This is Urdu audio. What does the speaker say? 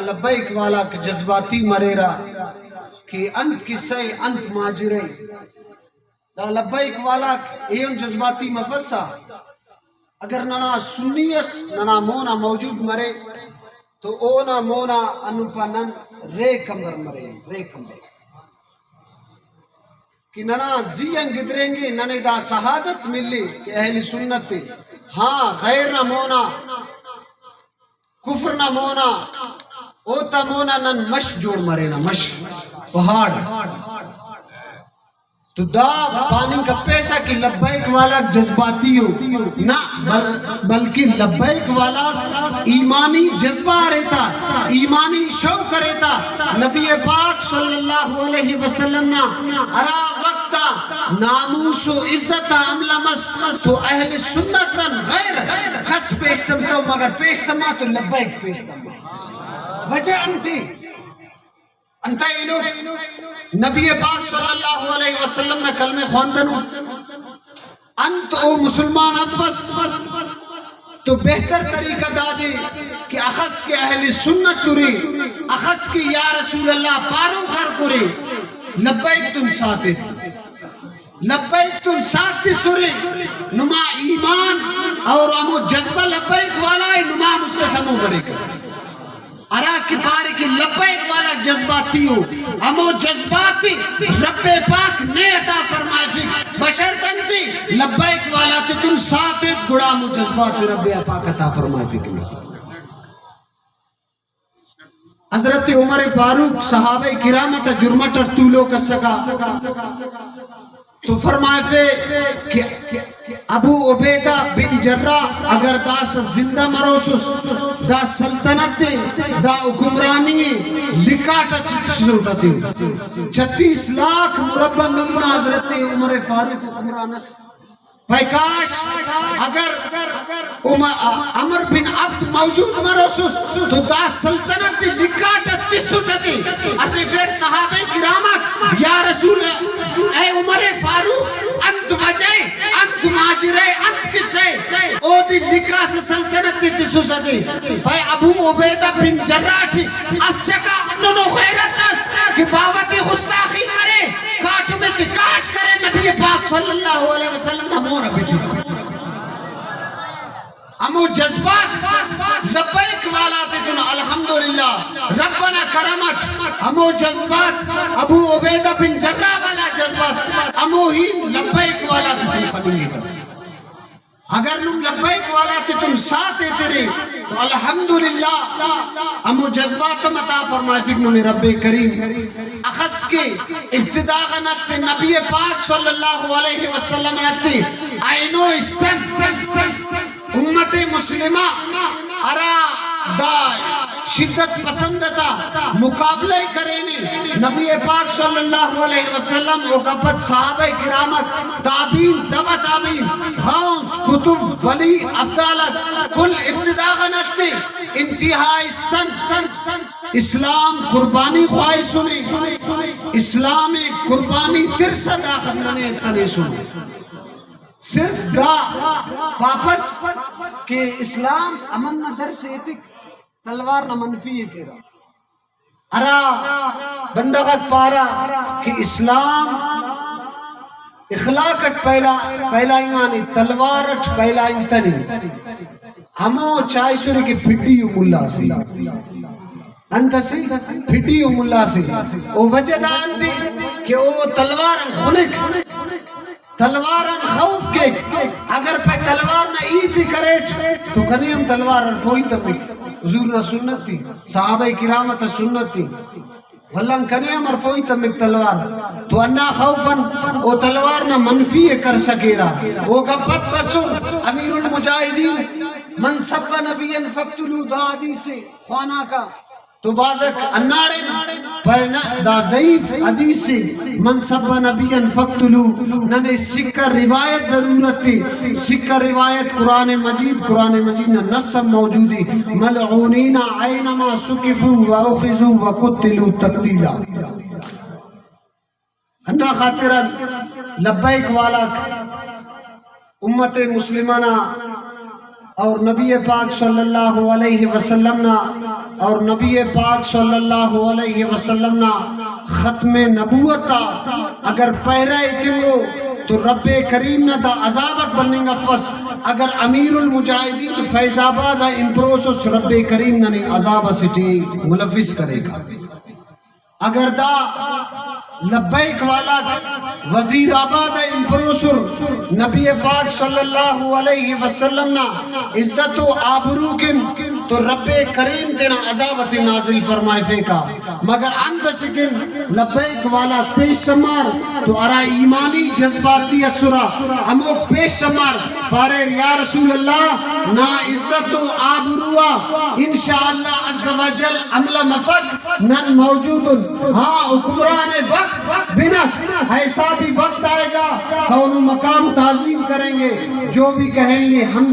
لبیک والا کہ جذباتی مریرا کہ انت قصہ انت ماجرے دا لبیک والا ایون جذباتی مفسا اگر ننا سنیس ننا مونا موجود مرے تو اونا مونا انوپا نن رے کمبر مرے رے کمبر کہ ننا زین گدریں گے ننے دا شہادت ملی کہ اہل سنت تے ہاں غیر نہ مونا کفر نہ مونا اوتا مونا نن مش جوڑ مرے نا مش پہاڑ تو دا پانی کا پیسہ کہ لبیک والا جذباتی ہو نہ بلکہ لبیک والا ایمانی جذبہ رہتا ایمانی شوق رہتا نبی پاک صلی اللہ علیہ وسلم نا ارا وقتا ناموس و عزت عملمس تو اہل سنتن غیر کس پیشتم تو مگر پیشتما تو لبیک پیشتما وجہ انتی انتا ایلو نبی پاک صلی اللہ علیہ وسلم نے کلمہ خواندنو انت او مسلمان افس تو بہتر طریقہ دادے کہ اخذ کے اہل سنت تری اخذ کے یا رسول اللہ پاروں کر کرے لبیک تم ساتے لبیک تم ساتے سرے نما ایمان اور امو جذبہ لبیک والا ہے نما مستجمو برے کر ارا کی باری کی لبیک والا جذباتی ہو ہمو جذباتی رب پاک نے عطا فرمائے فی بشر تنتی لبیک والا تی تم ساتت گڑا ہمو جذباتی رب پاک عطا فرمائے فی کمی حضرت عمر فاروق صحابہ کرامت جرمٹر طولو کا سکا تو فرمائے فی کہ ابو عبیدہ بن جرہ اگر دا زندہ مروسس دا سلطنت دا حکمرانی لکاٹا چیزوٹا تھی 36 لاکھ مربع میل حضرت عمر فاروق حکمرانس پیکاش اگر عمر بن عبد موجود مروسس تو دا سلطنت لکاٹا تیسوٹا تھی اپنے پھر صحابہ کرامت یا رسول اے عمر فاروق انت وجہ انت ماجرے انت کسے او دی لکا سے سلطنت دی تیسوٹا تھی بھائی ابو عبیدہ بن جرہ تھی اس چکا انہوں غیرت اس کہ باوت خستاخی کرے کاٹ میں کاٹ کرے نبی پاک صلی اللہ علیہ وسلم نمورا بچی ہمو جذبات لبیک والا دیدن الحمدللہ ربنا کرمت ہمو جذبات ابو عبیدہ بن جرہ والا جذبات ہمو ہی لبیک والا دیدن خلنگی کر اگر نم لبیک والا تے تم ساتھ تیرے تو الحمدللہ ہمو جذبات متا فرمائے فکر رب کریم اخذ کے ابتداغ نفت نبی پاک صلی اللہ علیہ وسلم نفتی آئینو استن امت مسلمہ ارا دائے شدت پسندتا مقابلے کرینے نبی پاک صلی اللہ علیہ وسلم وقفت صحابہ کرامت تابین دبا تابین غوث کتب ولی عبدالت کل ابتداغ نستے انتہائی سن اسلام قربانی خواہی سنی اسلام قربانی ترسد آخر ننے اس طرح سنی صرف دا واپس کہ اسلام امن نہ در سے ایتک تلوار نہ منفی ہے کہہ رہا ارا بندغت پارا کہ اسلام اخلاقت پہلا ایمانی تلوارت پہلا انتنی ہمو چاہی سوری کی پھٹی ملا سی انت سی پھٹی ملا سی او وجہ دان دی کہ او تلوار خنک تلوارن خوف کے اگر پہ تلوار نہ ایتی کرے تو کنیم تلوار کوئی تبھی حضور نہ سنت تھی صحابہ کرامت سنت تھی واللہ کنیم مرفوئی تمک تلوار تو انا خوفن او تلوار نہ منفی کر سکے رہا وہ گبت بسر امیر المجاہدین من سب نبیین فقتلو دا حدیث سے خوانا کا تو بازک اناڑے پر دا ضعیف حدیث سے منصب نبیان فقتلو ننے سکر روایت ضرورت تھی سکر روایت قرآن مجید نصب موجودی ملعونین اینما سکفو و اخذو و قتلو تقتیلا انا خاطران لبیک والا امت مسلمانہ اور نبی پاک صلی اللہ علیہ وسلم نا اور نبی پاک صلی اللہ علیہ وسلم نا ختم نبوتا اگر پہرا اتنگو تو رب کریم نا دا عذابت بننگ افس اگر امیر المجاہدین فیض آباد امپروسوس رب کریم نا عذاب سٹی ملفظ کرے گا اگر دا لبیک والا وزیر آباد امپروسر نبی پاک صلی اللہ علیہ وسلم نا عزت و آبرو کن تو رب کریم تینا عذابت نازل فرمائے فیکا مگر انت سکن لبیک والا پیش تمار تو ارا ایمانی جذباتی اثرہ ہمو پیش تمار پارے یا رسول اللہ نا عزت و آبروا انشاءاللہ عز و جل عمل مفق نن موجود ہاں حکمران وقت بنا ایسا بھی وقت آئے گا کہ انہوں مقام تعظیم کریں گے جو بھی کہیں گے ہم